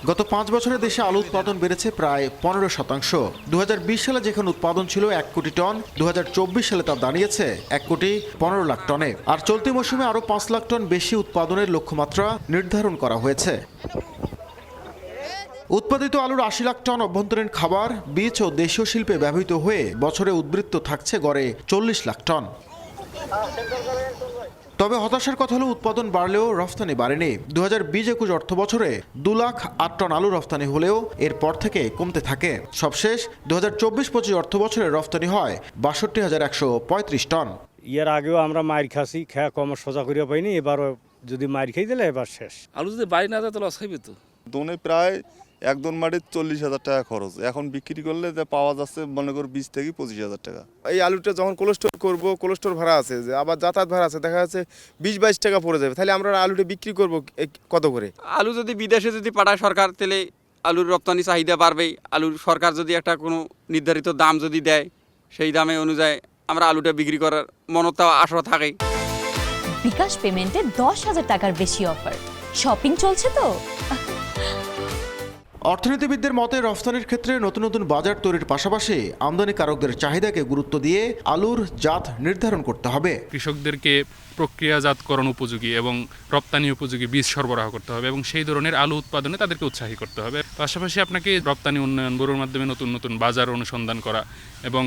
গত 5 বছরে দেশে আলু উৎপাদন বেড়েছে প্রায় 15%। 2020 সালে যেখানে উৎপাদন ছিল 1 কোটি টন, 2024 সালে তা দাঁড়িয়েছে 1 কোটি 15 লাখ টনে। আর চলতি মৌসুমে আরও 5 লাখ টন বেশি উৎপাদনের লক্ষ্যমাত্রা নির্ধারণ করা হয়েছে। উৎপাদিত আলুর 80 লাখ টন অভ্যন্তরীণ খাবার, বীজ ও দেশীয় শিল্পে ব্যবহৃত হয়ে বছরে উদ্বৃত্ত থাকছে গড়ে 40 লাখ টন। তবে হতাশার কথা হলো উৎপাদন বাড়লেও রফতানি বাড়েনি। 2020-21 অর্থ বছরে 2 লাখ 8 টন আলু রফতানি হলেও এরপর থেকে কমতে থাকে। সবশেষ 2024-25 অর্থ বছরে রফতানি হয় 62,135 টন। এর আগেও আমরা মাইর খাসি, খেয়া কম সোজা করিয়া পাইনি, এবারও যদি মাইর খাই দিলে এবার শেষ। আলু যদি বাড়ি না যায় তো লস খাইবে তো। দোনে প্রায় এক দোন মাটির 40,000 টাকা খরচ, এখন বিক্রি করলে যা পাওয়া যাচ্ছে মনে করো 20 থেকে 25,000 টাকা। এই আলুটা যখন কোল্ড স্টোর করবো, কোল্ড স্টোর ভাড়া আছে, যে আবার যাতায়াত ভাড়া আছে, দেখা যাচ্ছে 20-22 টাকা পড়ে যাবে। তাহলে আমরা আলুটা বিক্রি করবো কত করে? আলু যদি বিদেশে যদি পাঠায় সরকার, তাহলে আলুর রপ্তানি চাহিদা বাড়বেই। আলুর সরকার যদি একটা কোনো নির্ধারিত দাম যদি দেয়, সেই দামে অনুযায়ী আমরা আলুটা বিক্রি করার মনতা আশা থাকে। বিকাশ পেমেন্টে 10,000 টাকার বেশি অফার। শপিং চলছে তো। অর্থনীতিবিদদের মতে রফতানির ক্ষেত্রে নতুন নতুন বাজার তৈরির পাশাপাশি আমদানিকারকদের চাহিদাকে গুরুত্ব দিয়ে আলুর জাত নির্ধারণ করতে হবে। কৃষকদেরকে প্রক্রিয়াজাতকরণ উপযোগী এবং রপ্তানি উপযোগী বীজ সরবরাহ করতে হবে এবং সেই ধরনের আলু উৎপাদনে তাদেরকে উৎসাহী করতে হবে। পাশাপাশি আপনাকে রপ্তানি উন্নয়ন ব্যুরোর মাধ্যমে নতুন নতুন বাজার অনুসন্ধান করা এবং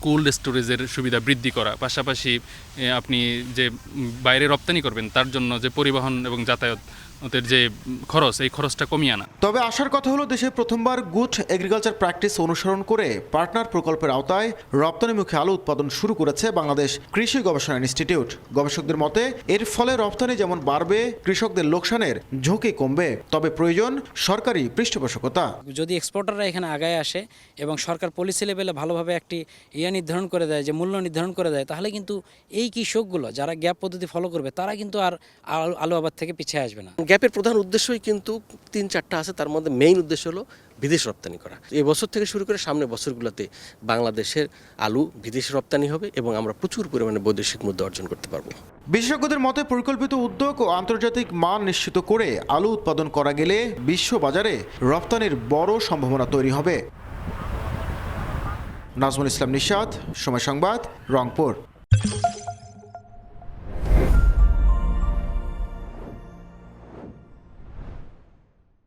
কোল্ড স্টোরেজের সুবিধা বৃদ্ধি করা, পাশাপাশি আপনি যে বাইরে রপ্তানি করবেন তার জন্য যে পরিবহন এবং যাতায়াতের যে খরচ, এই খরচটা কমিয়ে আনা। তবে আসার কথা হলো দেশে প্রথমবার গুড এগ্রিকালচার প্র্যাকটিস অনুসরণ করে পার্টনার প্রকল্পের আওতায় রপ্তানিমুখী আলু উৎপাদন শুরু করেছে বাংলাদেশ কৃষি গবেষণা ইনস্টিটিউট। গবেষকদের মতে এর ফলে রপ্তানি যেমন বাড়বে, কৃষকদের লোকসানের ঝুঁকি কমবে। তবে প্রয়োজন সরকারি পৃষ্ঠপোষকতা। যদি এক্সপোর্টাররা এখানে আগায় আসে এবং সরকার পলিসি লেভেলে ভালোভাবে একটি নির্ধারণ করে দেয়, যে মূল্য নির্ধারণ করে দেয়, তাহলে কিন্তু এই কৃষকগুলো যারা গ্যাপ পদ্ধতি ফলো করবে তারা কিন্তু আর আলু আবাদ থেকে পিছিয়ে আসবে না। গ্যাপের প্রধান উদ্দেশ্যই কিন্তু 3-4টা আছে, তার মধ্যে মেইন উদ্দেশ্য হলো বিদেশ রপ্তানি করা। এই বছর থেকে শুরু করে সামনের বছরগুলোতে বাংলাদেশের আলু বিদেশে রপ্তানি হবে এবং আমরা প্রচুর পরিমাণে বৈদেশিক মুদ্রা অর্জন করতে পারবো। বিশেষজ্ঞদের মতে পরিকল্পিত উদ্যোগ ও আন্তর্জাতিক মান নিশ্চিত করে আলু উৎপাদন করা গেলে বিশ্ব বাজারে রপ্তানির বড় সম্ভাবনা তৈরি হবে। নাজমুল ইসলাম নিশাত, সময় সংবাদ, রংপুর।